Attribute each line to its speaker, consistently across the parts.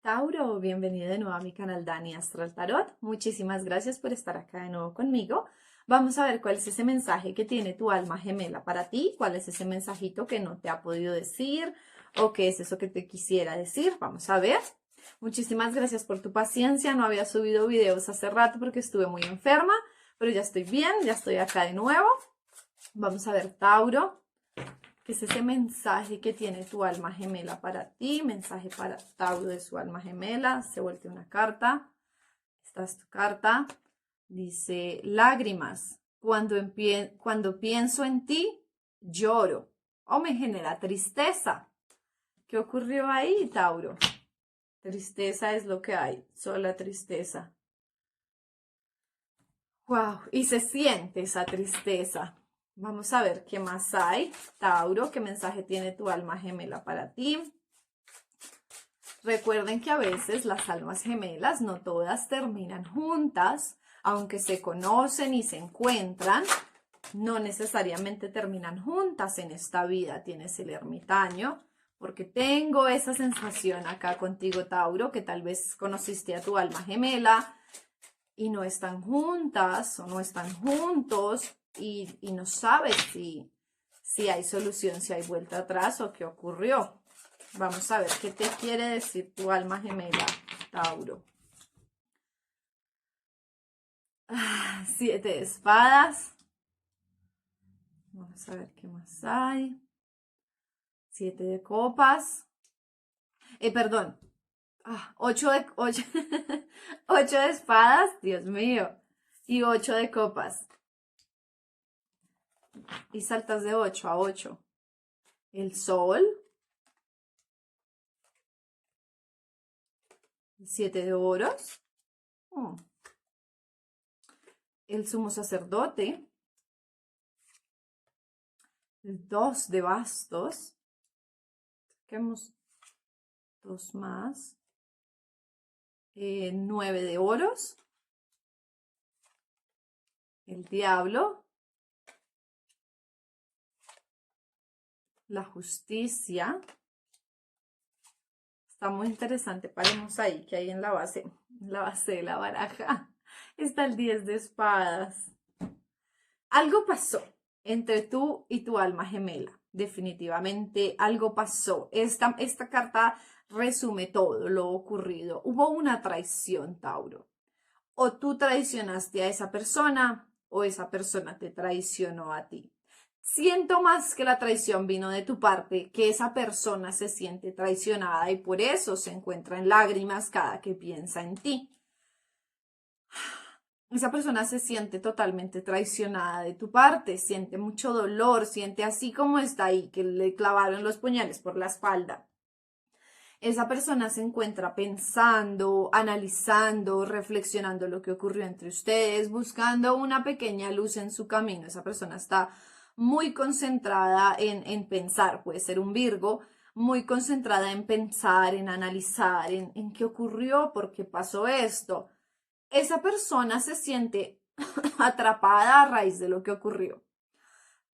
Speaker 1: Tauro, bienvenido de nuevo a mi canal Dani Astral Tarot. Muchísimas gracias por estar acá de nuevo conmigo. Vamos a ver cuál es ese mensaje que tiene tu alma gemela para ti, cuál es ese mensajito que no te ha podido decir o qué es eso que te quisiera decir. Vamos a ver. Muchísimas gracias por tu paciencia. No había subido videos hace rato porque estuve muy enferma, pero ya estoy bien, ya estoy acá de nuevo. Vamos a ver, Tauro. ¿Qué es ese mensaje que tiene tu alma gemela para ti? Mensaje para Tauro de su alma gemela. Se vuelve una carta. Esta es tu carta. Dice, lágrimas. Cuando pienso en ti, lloro o me genera tristeza. ¿Qué ocurrió ahí, Tauro? Tristeza es lo que hay, sola tristeza. Wow, y se siente esa tristeza. Vamos a ver qué más hay. Tauro, ¿qué mensaje tiene tu alma gemela para ti? Recuerden que a veces las almas gemelas no todas terminan juntas, aunque se conocen y se encuentran, no necesariamente terminan juntas en esta vida. Tienes el ermitaño, porque tengo esa sensación acá contigo, Tauro, que tal vez conociste a tu alma gemela y no están juntas o no están juntos y no sabes si hay solución, si hay vuelta atrás o qué ocurrió. Vamos a ver qué te quiere decir tu alma gemela, Tauro. 7 de espadas. Vamos a ver qué más hay. 7 de copas. Perdón. 8 de, 8, 8 de espadas, Dios mío. Y 8 de copas. Y saltas de 8 a 8. El sol. 7 de oros. El sumo sacerdote. El 2 de bastos. Saquemos 2 más. 9 de oros. El diablo. La justicia. Está muy interesante. Paremos ahí, que hay en la base de la baraja. Está el 10 de espadas. Algo pasó entre tú y tu alma gemela. Definitivamente algo pasó. Esta carta resume todo lo ocurrido. Hubo una traición, Tauro. O tú traicionaste a esa persona o esa persona te traicionó a ti. Siento más que la traición vino de tu parte, que esa persona se siente traicionada y por eso se encuentra en lágrimas cada que piensa en ti. Esa persona se siente totalmente traicionada de tu parte, siente mucho dolor, siente así como está ahí, que le clavaron los puñales por la espalda. Esa persona se encuentra pensando, analizando, reflexionando lo que ocurrió entre ustedes, buscando una pequeña luz en su camino. Esa persona está muy concentrada en pensar, puede ser un Virgo, muy concentrada en pensar, en analizar, en qué ocurrió, por qué pasó esto. Esa persona se siente atrapada a raíz de lo que ocurrió,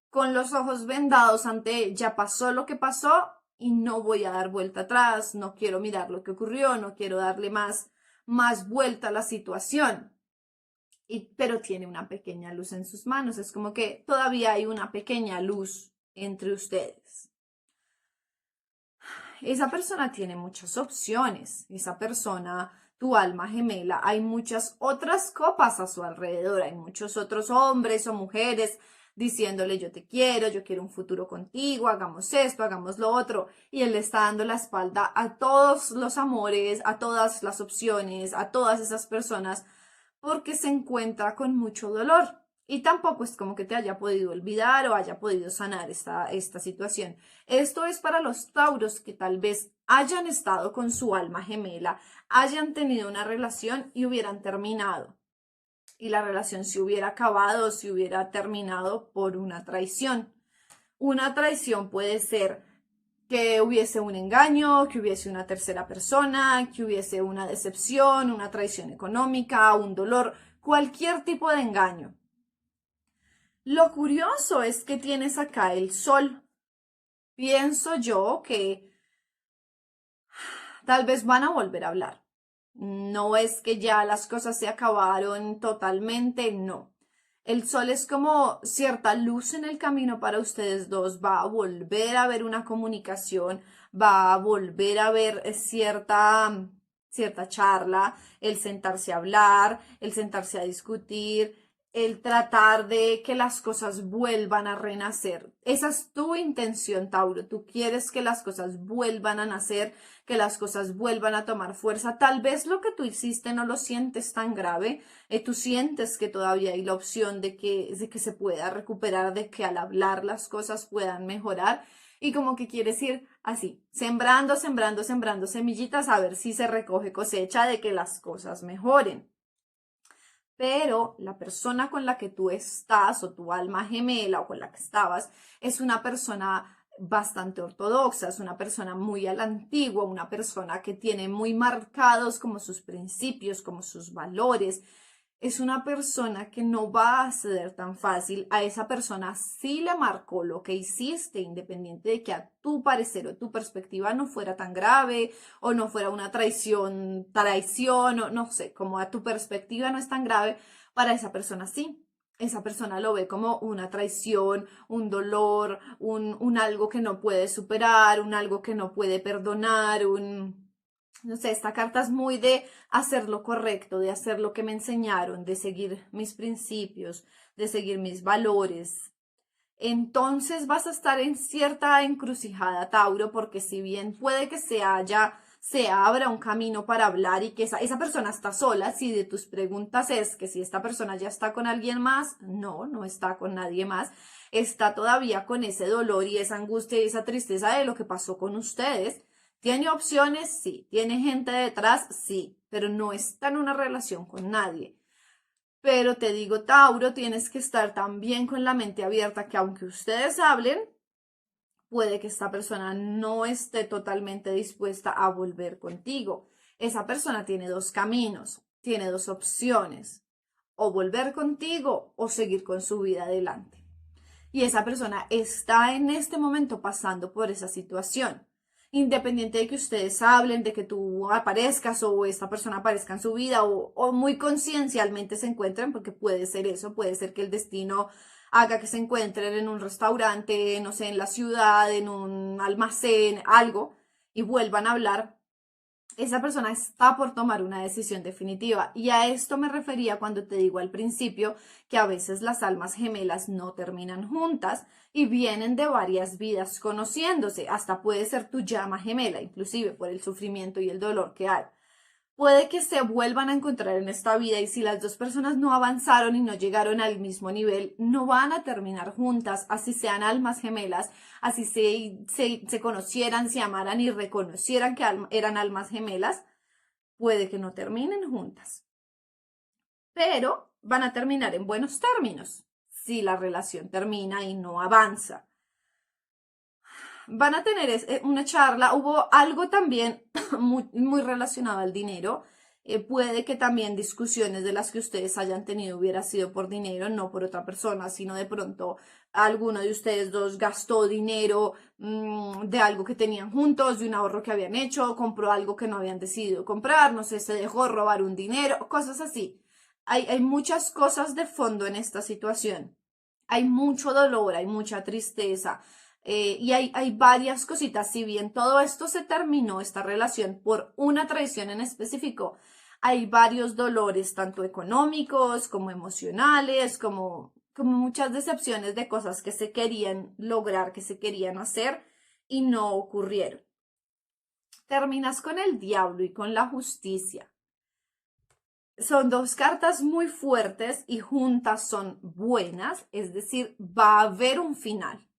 Speaker 1: con los ojos vendados ante ya pasó lo que pasó y no voy a dar vuelta atrás, no quiero mirar lo que ocurrió, no quiero darle más vuelta a la situación. Pero tiene una pequeña luz en sus manos, es como que todavía hay una pequeña luz entre ustedes. Esa persona tiene muchas opciones, esa persona, tu alma gemela, hay muchas otras copas a su alrededor, hay muchos otros hombres o mujeres diciéndole yo te quiero, yo quiero un futuro contigo, hagamos esto, hagamos lo otro, y él le está dando la espalda a todos los amores, a todas las opciones, a todas esas personas, porque se encuentra con mucho dolor. Y tampoco es como que te haya podido olvidar o haya podido sanar esta situación. Esto es para los tauros que tal vez hayan estado con su alma gemela, hayan tenido una relación y hubieran terminado. Y la relación se hubiera acabado, se hubiera terminado por una traición. Una traición puede ser que hubiese un engaño, que hubiese una tercera persona, que hubiese una decepción, una traición económica, un dolor, cualquier tipo de engaño. Lo curioso es que tienes acá el sol. Pienso yo que Tal vez van a volver a hablar. No es que ya las cosas se acabaron totalmente, no. El sol es como cierta luz en el camino para ustedes dos. Va a volver a haber una comunicación, va a volver a haber cierta charla, el sentarse a hablar, el sentarse a discutir, el tratar de que las cosas vuelvan a renacer. Esa es tu intención, Tauro. Tú quieres que las cosas vuelvan a nacer, que las cosas vuelvan a tomar fuerza. Tal vez lo que tú hiciste no lo sientes tan grave. Tú sientes que todavía hay la opción de que se pueda recuperar, de que al hablar las cosas puedan mejorar. Y como que quieres ir así, sembrando, sembrando, sembrando semillitas a ver si se recoge cosecha de que las cosas mejoren. Pero la persona con la que tú estás o tu alma gemela o con la que estabas es una persona bastante ortodoxa, es una persona muy a la antigua, una persona que tiene muy marcados como sus principios, como sus valores. Es una persona que no va a ceder tan fácil. A esa persona sí le marcó lo que hiciste, independiente de que a tu parecer o tu perspectiva no fuera tan grave o no fuera una traición o no sé, como a tu perspectiva no es tan grave, para esa persona sí. Esa persona lo ve como una traición, un dolor, un algo que no puede superar, un algo que no puede perdonar, no sé, esta carta es muy de hacer lo correcto, de hacer lo que me enseñaron, de seguir mis principios, de seguir mis valores. Entonces vas a estar en cierta encrucijada, Tauro, porque si bien puede que se abra un camino para hablar y que esa persona está sola, si de tus preguntas es que si esta persona ya está con alguien más, no, no está con nadie más, está todavía con ese dolor y esa angustia y esa tristeza de lo que pasó con ustedes. ¿Tiene opciones? Sí. ¿Tiene gente detrás? Sí. Pero no está en una relación con nadie. Pero te digo, Tauro, tienes que estar también con la mente abierta que aunque ustedes hablen, puede que esta persona no esté totalmente dispuesta a volver contigo. Esa persona tiene dos caminos, tiene dos opciones, o volver contigo o seguir con su vida adelante. Y esa persona está en este momento pasando por esa situación. Independiente de que ustedes hablen, de que tú aparezcas o esta persona aparezca en su vida o muy conciencialmente se encuentren, porque puede ser eso, puede ser que el destino haga que se encuentren en un restaurante, no sé, en la ciudad, en un almacén, algo, y vuelvan a hablar, esa persona está por tomar una decisión definitiva. Y a esto me refería cuando te digo al principio que a veces las almas gemelas no terminan juntas y vienen de varias vidas conociéndose. Hasta puede ser tu llama gemela, inclusive por el sufrimiento y el dolor que hay. Puede que se vuelvan a encontrar en esta vida y si las dos personas no avanzaron y no llegaron al mismo nivel, no van a terminar juntas, así sean almas gemelas, así se conocieran, se amaran y reconocieran que eran almas gemelas, puede que no terminen juntas, pero van a terminar en buenos términos si la relación termina y no avanza. Van a tener una charla, hubo algo también muy relacionado al dinero. Puede que también discusiones de las que ustedes hayan tenido hubiera sido por dinero, no por otra persona, sino de pronto alguno de ustedes dos gastó dinero de algo que tenían juntos, de un ahorro que habían hecho, compró algo que no habían decidido comprar, no sé, se dejó robar un dinero, cosas así. Hay muchas cosas de fondo en esta situación. Hay mucho dolor, hay mucha tristeza. Y hay varias cositas, si bien todo esto se terminó, esta relación, por una traición en específico, hay varios dolores, tanto económicos como emocionales, como muchas decepciones de cosas que se querían lograr, que se querían hacer y no ocurrieron. Terminas con el diablo y con la justicia. Son dos cartas muy fuertes y juntas son buenas, es decir, va a haber un final.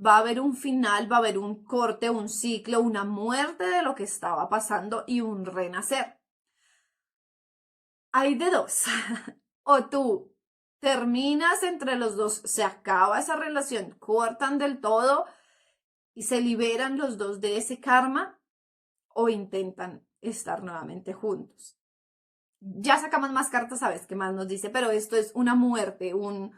Speaker 1: Va a haber un final, va a haber un corte, un ciclo, una muerte de lo que estaba pasando y un renacer. Hay de dos. O tú terminas entre los dos, se acaba esa relación, cortan del todo y se liberan los dos de ese karma o intentan estar nuevamente juntos. Ya sacamos más cartas, sabes qué más nos dice, pero esto es una muerte, un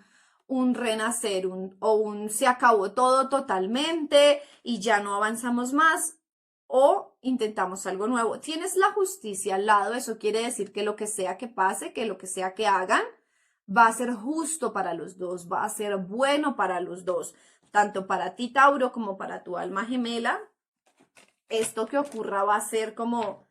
Speaker 1: renacer, un se acabó todo totalmente y ya no avanzamos más, o intentamos algo nuevo. Tienes la justicia al lado, eso quiere decir que lo que sea que pase, que lo que sea que hagan, va a ser justo para los dos, va a ser bueno para los dos, tanto para ti, Tauro, como para tu alma gemela. Esto que ocurra va a ser como,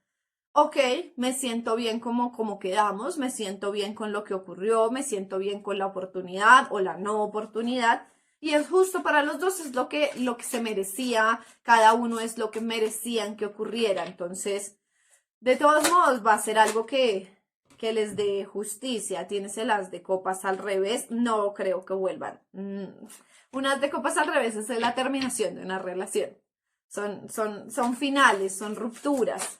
Speaker 1: ok, me siento bien como quedamos, me siento bien con lo que ocurrió, me siento bien con la oportunidad o la no oportunidad. Y es justo para los dos, es lo que se merecía, cada uno es lo que merecían que ocurriera. Entonces, de todos modos, va a ser algo que les dé justicia. Tienes el as de copas al revés, no creo que vuelvan. Un as de copas al revés es la terminación de una relación. Son finales, son rupturas.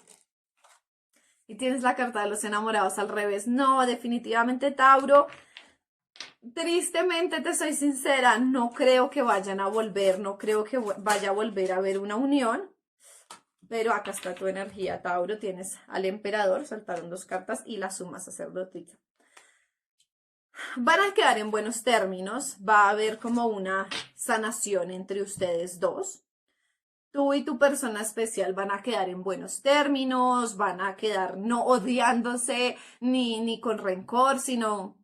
Speaker 1: Y tienes la carta de los enamorados al revés. No, definitivamente, Tauro. Tristemente, te soy sincera, no creo que vayan a volver, no creo que vaya a volver a haber una unión. Pero acá está tu energía, Tauro. Tienes al emperador, saltaron 2 cartas, y la suma sacerdotisa. Van a quedar en buenos términos, va a haber como una sanación entre ustedes dos. Tú y tu persona especial van a quedar en buenos términos, van a quedar no odiándose ni con rencor, sino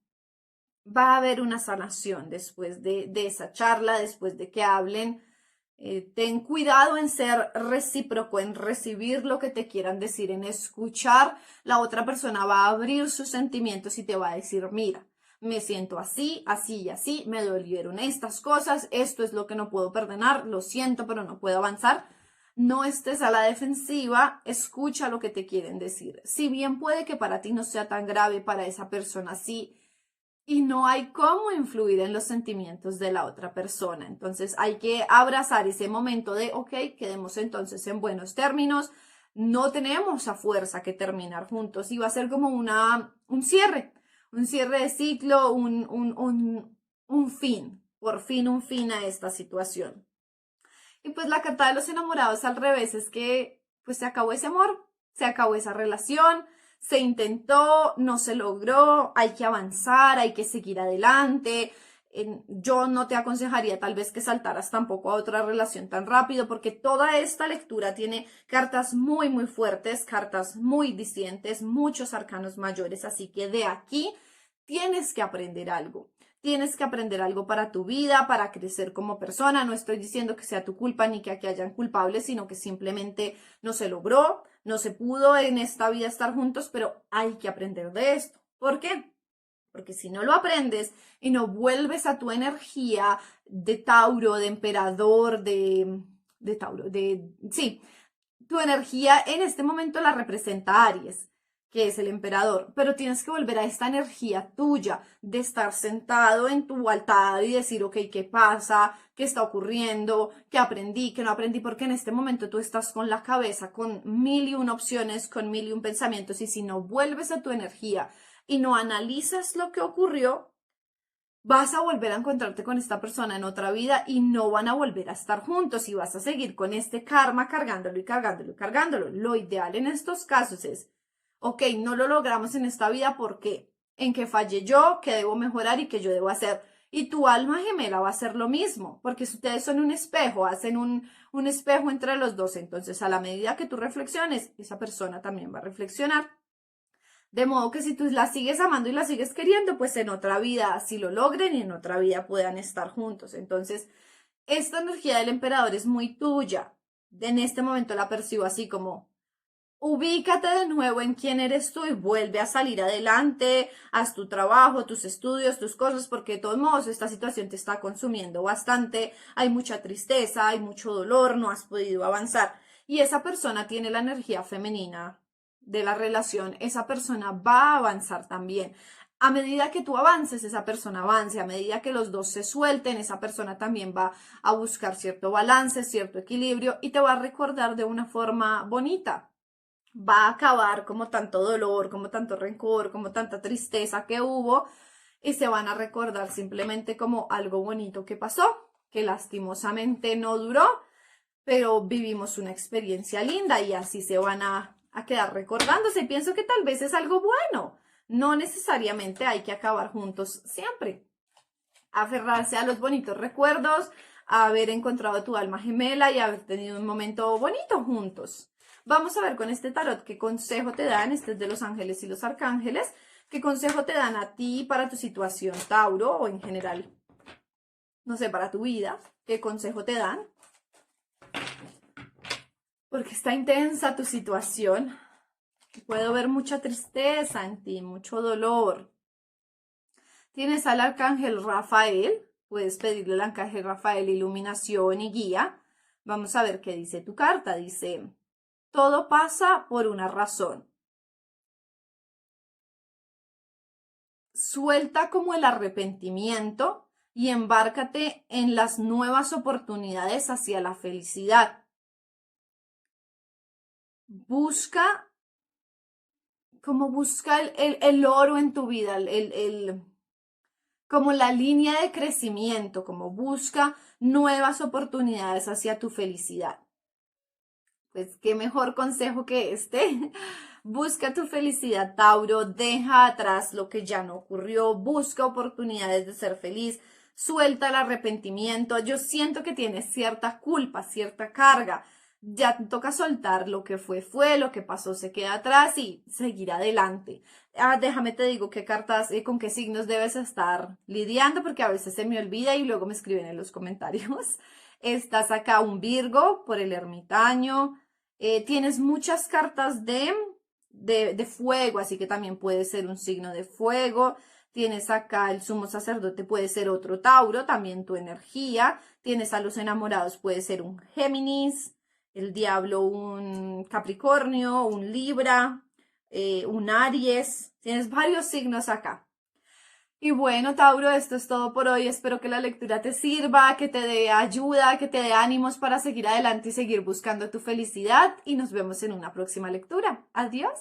Speaker 1: va a haber una sanación después de esa charla, después de que hablen. Ten cuidado en ser recíproco, en recibir lo que te quieran decir, en escuchar. La otra persona va a abrir sus sentimientos y te va a decir, mira, me siento así, así y así, me dolieron estas cosas, esto es lo que no puedo perdonar, lo siento, pero no puedo avanzar. No estés a la defensiva, escucha lo que te quieren decir. Si bien puede que para ti no sea tan grave, para esa persona sí, y no hay cómo influir en los sentimientos de la otra persona. Entonces hay que abrazar ese momento de, ok, quedemos entonces en buenos términos, no tenemos a fuerza que terminar juntos y va a ser como un cierre de ciclo, un fin, por fin un fin a esta situación. Y pues la carta de los enamorados al revés es que pues se acabó ese amor, se acabó esa relación, se intentó, no se logró, hay que avanzar, hay que seguir adelante. Yo no te aconsejaría tal vez que saltaras tampoco a otra relación tan rápido porque toda esta lectura tiene cartas muy fuertes, cartas muy dicientes, muchos arcanos mayores, así que de aquí tienes que aprender algo. Tienes que aprender algo para tu vida, para crecer como persona. No estoy diciendo que sea tu culpa ni que aquí hayan culpables, sino que simplemente no se logró, no se pudo en esta vida estar juntos, pero hay que aprender de esto. ¿Por qué? Porque si no lo aprendes y no vuelves a tu energía de Tauro, de emperador, de Tauro, sí, tu energía en este momento la representa Aries, que es el emperador, pero tienes que volver a esta energía tuya de estar sentado en tu altar y decir, ok, ¿qué pasa? ¿Qué está ocurriendo? ¿Qué aprendí? ¿Qué no aprendí? Porque en este momento tú estás con la cabeza, con 1001 opciones, con 1001 pensamientos, y si no vuelves a tu energía y no analizas lo que ocurrió, vas a volver a encontrarte con esta persona en otra vida y no van a volver a estar juntos y vas a seguir con este karma cargándolo y cargándolo y cargándolo. Lo ideal en estos casos es, ok, no lo logramos en esta vida, ¿por qué? ¿En qué fallé yo? ¿Qué debo mejorar y qué yo debo hacer? Y tu alma gemela va a hacer lo mismo, porque ustedes son un espejo, hacen un espejo entre los dos. Entonces, a la medida que tú reflexiones, esa persona también va a reflexionar. De modo que si tú la sigues amando y la sigues queriendo, pues en otra vida así lo logren y en otra vida puedan estar juntos. Entonces, esta energía del emperador es muy tuya. En este momento la percibo así como, ubícate de nuevo en quién eres tú y vuelve a salir adelante, haz tu trabajo, tus estudios, tus cosas, porque de todos modos esta situación te está consumiendo bastante, hay mucha tristeza, hay mucho dolor, no has podido avanzar. Y esa persona tiene la energía femenina de la relación, esa persona va a avanzar también. A medida que tú avances, esa persona avance, a medida que los dos se suelten, esa persona también va a buscar cierto balance, cierto equilibrio y te va a recordar de una forma bonita. Va a acabar como tanto dolor, como tanto rencor, como tanta tristeza que hubo y se van a recordar simplemente como algo bonito que pasó, que lastimosamente no duró, pero vivimos una experiencia linda y así se van a quedar recordándose. Pienso que tal vez es algo bueno. No necesariamente hay que acabar juntos siempre. Aferrarse a los bonitos recuerdos, a haber encontrado tu alma gemela y haber tenido un momento bonito juntos. Vamos a ver con este tarot qué consejo te dan. Este es de los ángeles y los arcángeles. ¿Qué consejo te dan a ti para tu situación, Tauro, o en general, no sé, para tu vida? ¿Qué consejo te dan? Porque está intensa tu situación. Puedo ver mucha tristeza en ti, mucho dolor. Tienes al arcángel Rafael. Puedes pedirle al arcángel Rafael iluminación y guía. Vamos a ver qué dice tu carta. Dice, todo pasa por una razón. Suelta como el arrepentimiento y embárcate en las nuevas oportunidades hacia la felicidad. Busca el oro en tu vida, como la línea de crecimiento, como busca nuevas oportunidades hacia tu felicidad. Pues qué mejor consejo que este. Busca tu felicidad, Tauro, deja atrás lo que ya no ocurrió, busca oportunidades de ser feliz, suelta el arrepentimiento. Yo siento que tienes cierta culpa, cierta carga. Ya te toca soltar lo que fue, lo que pasó se queda atrás y seguir adelante. Déjame te digo qué cartas, con qué signos debes estar lidiando, porque a veces se me olvida y luego me escriben en los comentarios. Estás acá un Virgo por el ermitaño. Tienes muchas cartas de fuego, así que también puede ser un signo de fuego. Tienes acá el sumo sacerdote, puede ser otro Tauro, también tu energía. Tienes a los enamorados, puede ser un Géminis, el diablo un Capricornio, un Libra, un Aries. Tienes varios signos acá. Y bueno, Tauro, esto es todo por hoy. Espero que la lectura te sirva, que te dé ayuda, que te dé ánimos para seguir adelante y seguir buscando tu felicidad. Y nos vemos en una próxima lectura. Adiós.